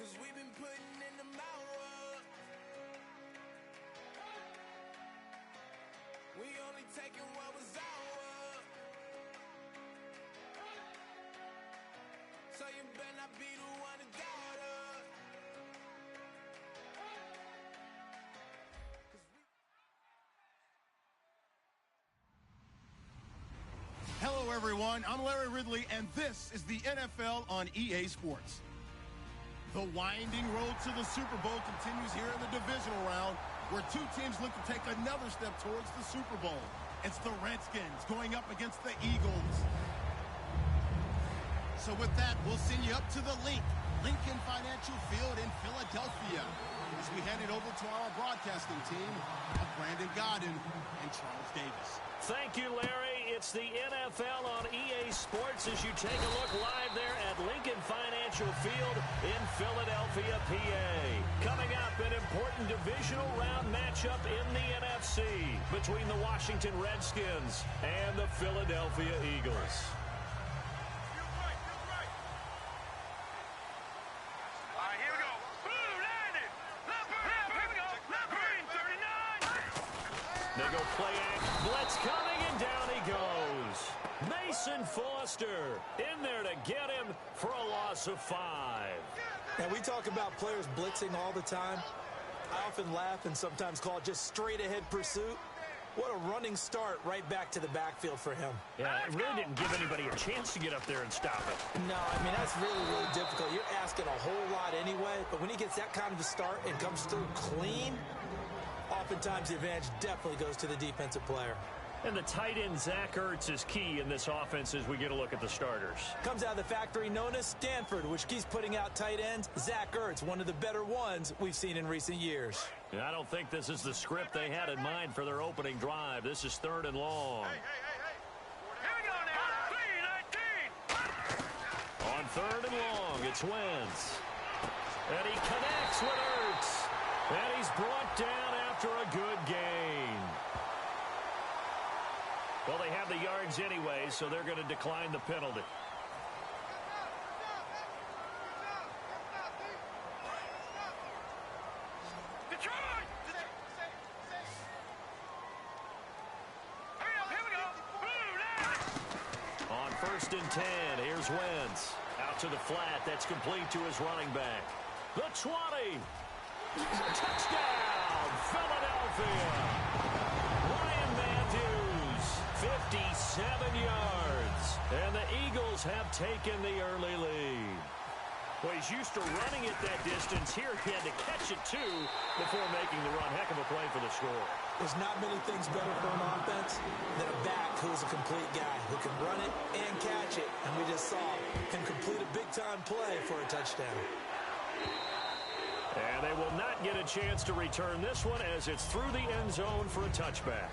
'Cause we've been putting in the work. We only taking what was ours. So you better not be the one to doubt us. Hello, everyone. I'm Larry Ridley, and this is the NFL on EA Sports. The winding road to the Super Bowl continues here in the divisional round, where two teams look to take another step towards the Super Bowl. It's the Redskins going up against the Eagles. So with that, we'll send you up to the Lincoln Financial Field in Philadelphia, as we hand it over to our broadcasting team of Brandon Godden and Charles Davis. Thank you, Larry. It's the NFL on EA Sports as you take a look live there at Lincoln Financial Field in Philadelphia, PA. Coming up, an important divisional round matchup in the NFC between the Washington Redskins and the Philadelphia Eagles. They go play action. Blitz coming, and down he goes. Mason Foster in there to get him for a loss of 5. Now, we talk about players blitzing all the time. I often laugh and sometimes call it just straight-ahead pursuit. What a running start right back to the backfield for him. Yeah, it really didn't give anybody a chance to get up there and stop it. No, I mean, that's really, really difficult. You're asking a whole lot anyway, but when he gets that kind of a start and comes through clean, oftentimes the advantage definitely goes to the defensive player. And the tight end, Zach Ertz, is key in this offense as we get a look at the starters. Comes out of the factory known as Stanford, which keeps putting out tight ends. Zach Ertz, one of the better ones we've seen in recent years. And I don't think this is the script they had in mind for their opening drive. This is 3rd and long. Hey. Here we go now. 3-19. On 3rd and long, it's Wentz. And he connects with Ertz. And he's brought down after a good gain. Well, they have the yards anyway, so they're going to decline the penalty. Detroit! Here we go. On 1st and 10, here's Wentz. Out to the flat. That's complete to his running back. The 20. Touchdown, Philadelphia. Ryan Matthews, 57 yards. And the Eagles have taken the early lead. Well, he's used to running it that distance. Here he had to catch it, too, before making the run. Heck of a play for the score. There's not many things better for an offense than a back who's a complete guy who can run it and catch it. And we just saw him complete a big-time play for a touchdown. And they will not get a chance to return this one as it's through the end zone for a touchback.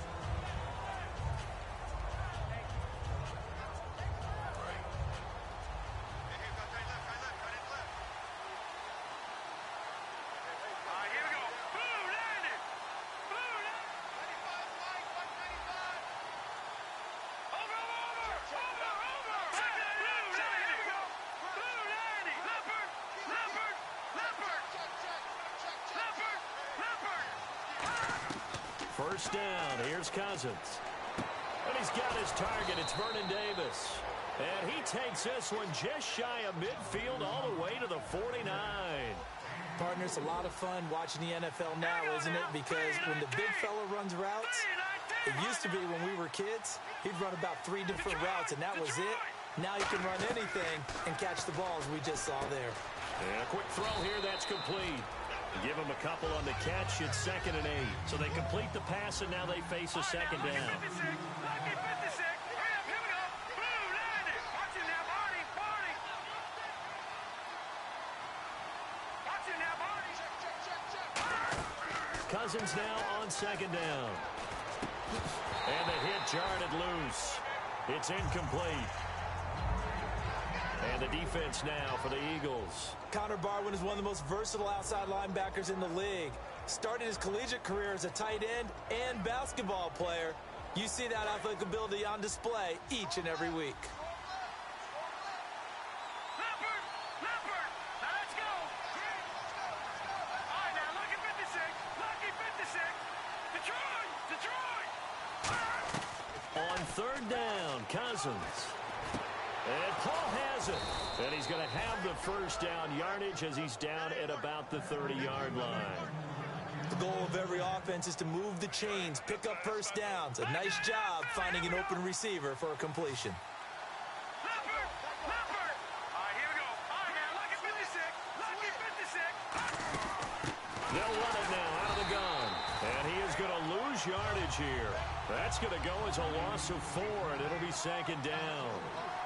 First down, here's Cousins. And he's got his target, it's Vernon Davis. And he takes this one just shy of midfield all the way to the 49. Partner, it's a lot of fun watching the NFL now, isn't it? Because when the big fella runs routes, it used to be when we were kids, he'd run about 3 different routes, and that was it. Now he can run anything and catch the balls we just saw there. And a quick throw here, that's complete. Give him a couple on the catch. It's 2nd and 8. So they complete the pass, and now they face a second down. Cousins now on 2nd down. And the hit jarred it loose. It's incomplete. And the defense now for the Eagles. Connor Barwin is one of the most versatile outside linebackers in the league. Started his collegiate career as a tight end and basketball player. You see that athletic ability on display each and every week. Cousins. And Paul has it. And he's going to have the first down yardage as he's down at about the 30-yard line. The goal of every offense is to move the chains, pick up first downs. A nice job finding an open receiver for a completion. Leopard! Leopard! All right, here we go. All right, now, lucky 56. Lucky 56. They'll run it now out of the gun. And he is going to lose yardage here. That's going to go as a loss of 4, and it'll be second down.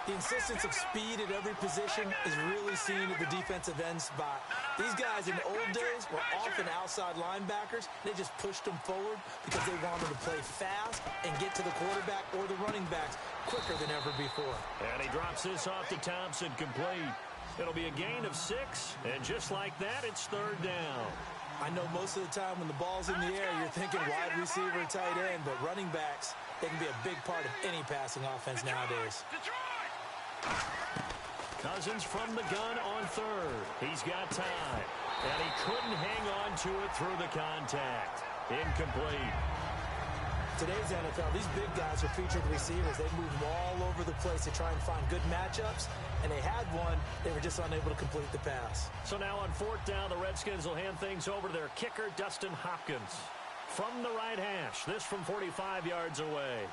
The insistence of speed at every position is really seen at the defensive end spot. These guys in the old days were often outside linebackers. They just pushed them forward because they wanted to play fast and get to the quarterback or the running backs quicker than ever before. And he drops this off to Thompson, complete. It'll be a gain of 6, and just like that, it's third down. I know most of the time when the ball's in the air, you're thinking wide receiver, tight end, but running backs, they can be a big part of any passing offense nowadays. Cousins from the gun on third. He's got time. And he couldn't hang on to it through the contact. Incomplete. Today's NFL, these big guys are featured receivers. They move all over the place to try and find good matchups, and they had one. They were just unable to complete the pass. So now on fourth down, the Redskins will hand things over to their kicker, Dustin Hopkins. From the right hash, this from 45 yards away.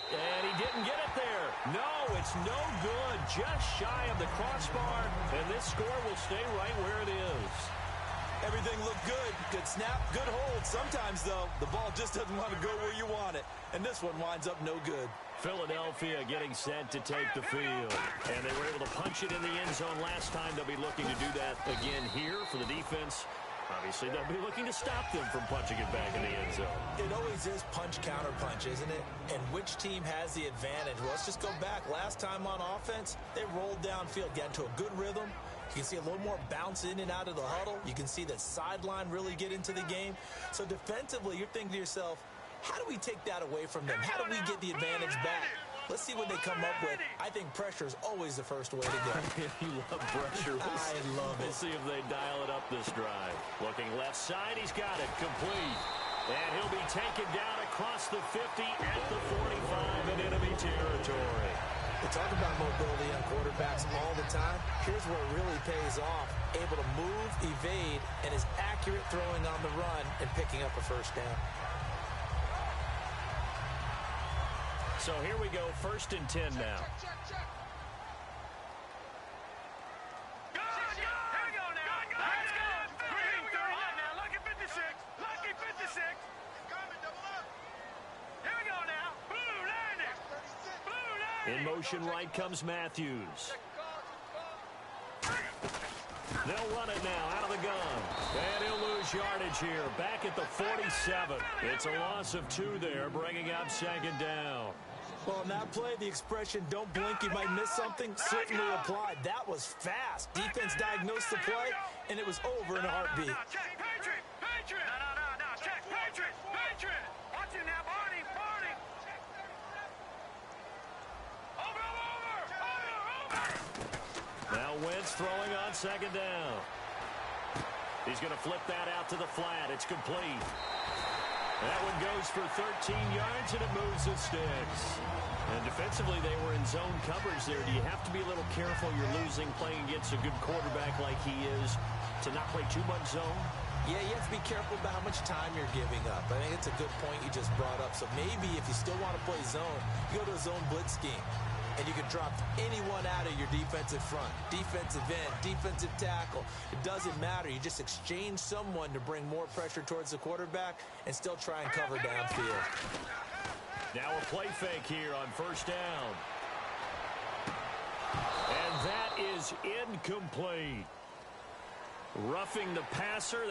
And he didn't get it there. No, it's no good. Just shy of the crossbar, and this score will stay right where it is. Everything looked good. Good snap, good hold. Sometimes, though, the ball just doesn't want to go where you want it. And this one winds up no good. Philadelphia getting set to take the field. And they were able to punch it in the end zone last time. They'll be looking to do that again here for the defense. Obviously, they'll be looking to stop them from punching it back in the end zone. It always is punch, counter punch, isn't it? And which team has the advantage? Well, let's just go back. Last time on offense, they rolled downfield, got into a good rhythm. You can see a little more bounce in and out of the huddle. You can see the sideline really get into the game. So defensively, you're thinking to yourself, how do we take that away from them? How do we get the advantage back? Let's see what they come up with. I think pressure is always the first way to go. You love pressure. I love it. We'll see if they dial it up this drive. Looking left side, he's got it. Complete. And he'll be taken down across the 50 at the 45 in enemy territory. We talk about mobility on quarterbacks all the time. Here's where it really pays off. Able to move, evade, and is accurate throwing on the run and picking up a first down. So here we go, 1st and 10 now. In motion right comes Matthews. They'll run it now out of the gun. And he'll lose yardage here. Back at the 47. It's a loss of 2 there, bringing up second down. Well, on that play, the expression, don't blink, you might miss something, certainly applied. That was fast. Defense diagnosed the play, and it was over in a heartbeat. Check, Patriot! Patriot! No, check, Patriot! Patriot! Watch it now, Barney! Barney! Over! Now Wentz throwing on second down. He's going to flip that out to the flat. It's complete. That one goes for 13 yards, and it moves the sticks. And defensively, they were in zone coverage there. Do you have to be a little careful? You're losing playing against a good quarterback like he is to not play too much zone? Yeah, you have to be careful about how much time you're giving up. I think it's a good point you just brought up. So maybe if you still want to play zone, you go to a zone blitz scheme. And you can drop anyone out of your defensive front. Defensive end, defensive tackle. It doesn't matter. You just exchange someone to bring more pressure towards the quarterback and still try and cover downfield. Now a play fake here on first down. And that is incomplete. Roughing the passer.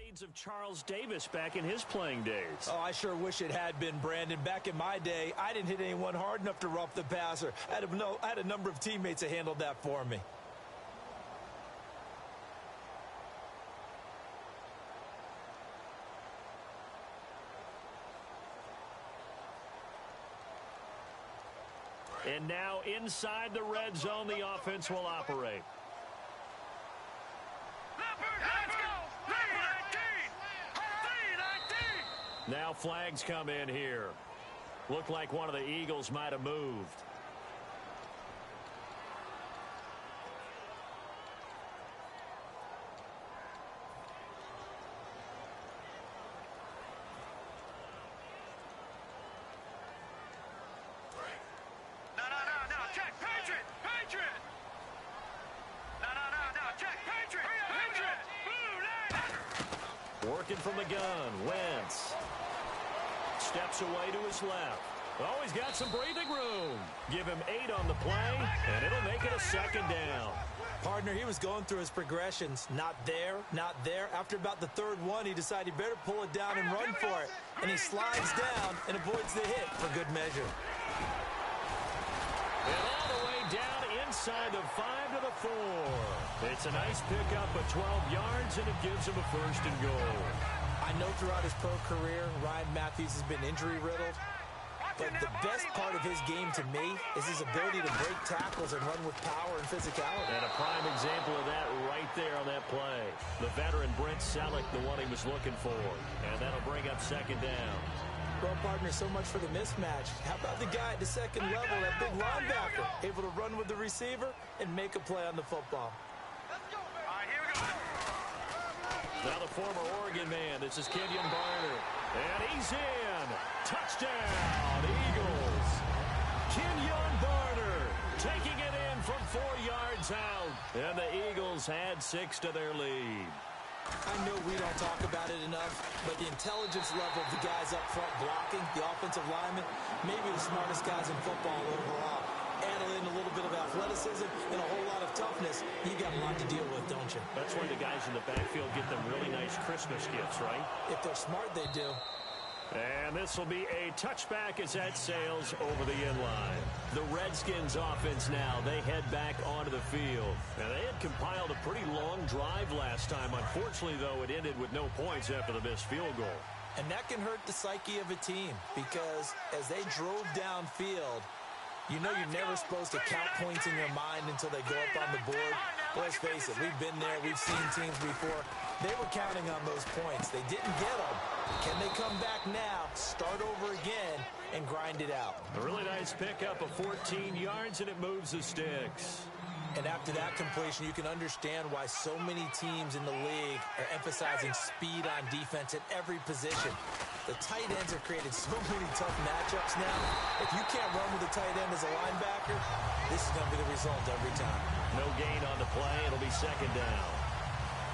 Shades of Charles Davis back in his playing days. Oh, I sure wish it had been, Brandon. Back in my day, I didn't hit anyone hard enough to rough the passer. I had a number of teammates that handled that for me. And now inside the red zone, the offense will operate. Let's go! 3-19! Now flags come in here. Looked like one of the Eagles might have moved. No, check, Patriot! No, check, Patriot! Blue, Working from the gun, Wentz. Steps away to his left. Oh, he's got some breathing room. Give him 8 on the play, and it'll make it a second down. Partner, he was going through his progressions. Not there, not there. After about the third one, he decided he better pull it down and run for it. And he slides down and avoids the hit for good measure. And all the way down inside the 5 to the 4. It's a nice pickup of 12 yards, and it gives him a first and goal. I know throughout his pro career, Ryan Matthews has been injury-riddled. But the best part of his game to me is his ability to break tackles and run with power and physicality. And a prime example of that right there on that play. The veteran Brent Selleck, the one he was looking for. And that'll bring up second down. Well, partner, so much for the mismatch. How about the guy at the second level, that big linebacker, able to run with the receiver and make a play on the football? all right, here we go. Now the former Oregon man, this is Kenyon Barner. And he's in. Touchdown, Eagles. Kenyon Barner taking it in from 4 yards out. And the Eagles add 6 to their lead. I know we don't talk about it enough, but the intelligence level of the guys up front blocking, the offensive linemen, maybe the smartest guys in football overall. Add in a little bit of athleticism and a whole lot of toughness. You got a lot to deal with, don't you? That's why the guys in the backfield get them really nice Christmas gifts, right? If they're smart, they do. And this will be a touchback as that sails over the inline. The Redskins offense now, they head back onto the field. And they had compiled a pretty long drive last time. Unfortunately, though, it ended with no points after the missed field goal. And that can hurt the psyche of a team because as they drove downfield, you know you're never supposed to count points in your mind until they go up on the board. But let's face it, we've been there. We've seen teams before. They were counting on those points. They didn't get them. Can they come back now, start over again, and grind it out? A really nice pickup of 14 yards, and it moves the sticks. And after that completion, you can understand why so many teams in the league are emphasizing speed on defense at every position. The tight ends have created so many tough matchups now. If you can't run with a tight end as a linebacker, this is going to be the result every time. No gain on the play. It'll be second down.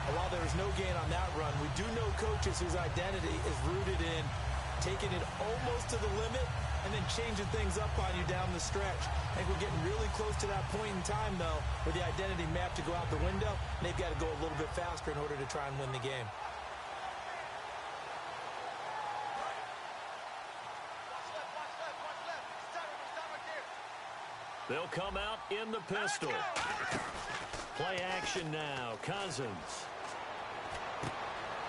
And while there was no gain on that run, we do know coaches whose identity is rooted in taking it almost to the limit and then changing things up on you down the stretch. I think we're getting really close to that point in time, though, where the identity map to go out the window, and they've got to go a little bit faster in order to try and win the game. They'll come out in the pistol. Play action now. Cousins.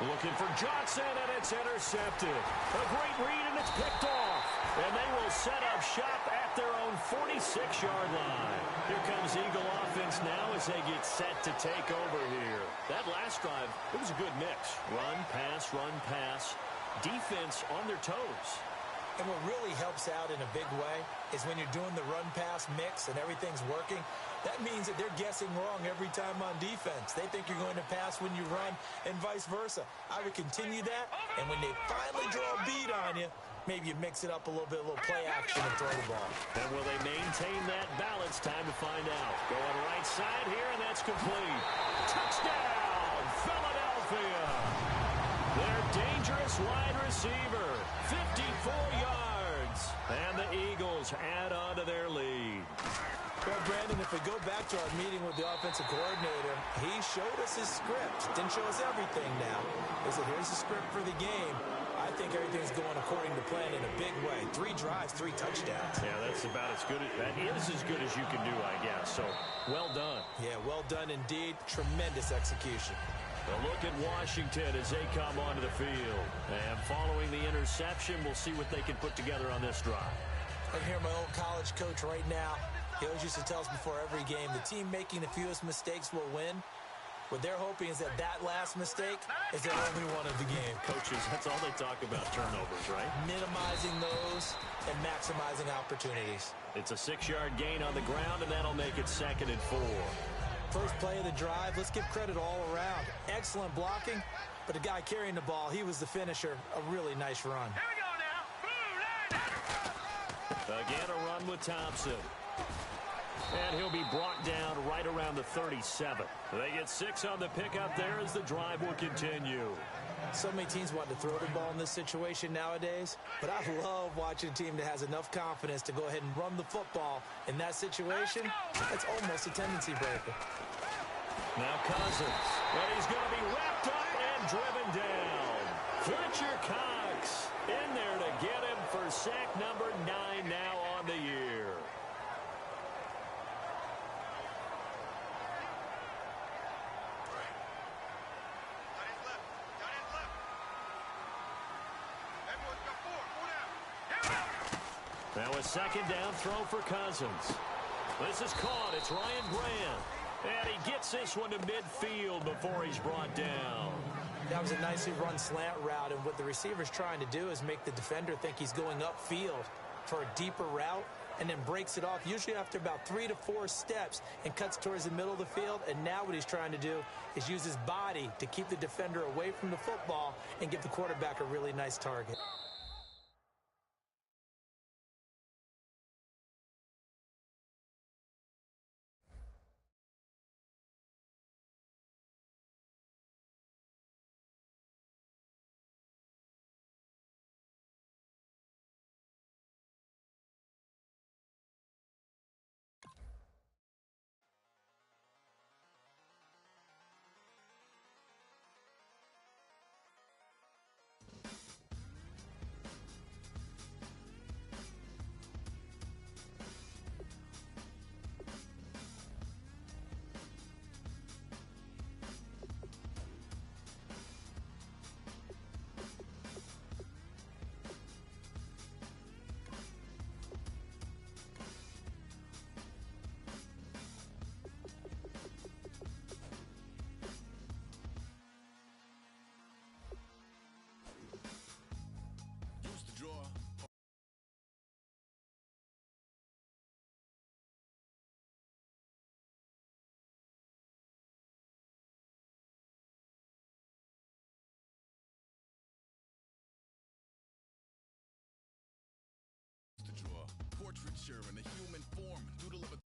Looking for Johnson, and it's intercepted. A great read, and it's picked off. And they will set up shop at their own 46-yard line. Here comes Eagle offense now as they get set to take over here. That last drive, it was a good mix. Run, pass, defense on their toes. And what really helps out in a big way is when you're doing the run-pass mix and everything's working, that means that they're guessing wrong every time on defense. They think you're going to pass when you run and vice versa. I would continue that, and when they finally draw a beat on you, maybe you mix it up a little bit, a little play action and throw the ball. And will they maintain that balance? Time to find out. Going right side here, and that's complete. Touchdown, Philadelphia! Their dangerous wide receiver, 54 yards. And the Eagles add on to their lead. Well, Brandon, if we go back to our meeting with the offensive coordinator, he showed us his script. Didn't show us everything now. He said, here's the script for the game. I think everything's going according to plan in a big way. 3 drives, 3 touchdowns. Yeah, that's about as good. That is as good as you can do, I guess. So, well done. Yeah, well done indeed. Tremendous execution. A look at Washington as they come onto the field. And following the interception, we'll see what they can put together on this drive. I hear my old college coach right now. He always used to tell us before every game, the team making the fewest mistakes will win. What they're hoping is that last mistake is their only one of the game. Coaches, that's all they talk about, turnovers, right? Minimizing those and maximizing opportunities. It's a 6-yard gain on the ground, and that'll make it 2nd and 4. First play of the drive, let's give credit all around. Excellent blocking, but the guy carrying the ball, he was the finisher. A really nice run. Here we go now. Again, a run with Thompson. And he'll be brought down right around the 37. They get 6 on the pickup there as the drive will continue. So many teams want to throw the ball in this situation nowadays, but I love watching a team that has enough confidence to go ahead and run the football. In that situation, that's almost a tendency breaker. Now Cousins, and he's going to be wrapped up and driven down. Fletcher Cox in there to get him for sack number 9 now on the year. Now a 2nd down throw for Cousins. This is caught. It's Ryan Grant. And he gets this one to midfield before he's brought down. That was a nicely run slant route, and what the receiver's trying to do is make the defender think he's going upfield for a deeper route and then breaks it off, usually after about 3 to 4 steps, and cuts towards the middle of the field. And now what he's trying to do is use his body to keep the defender away from the football and give the quarterback a really nice target. Portraiture in a human form, doodle of a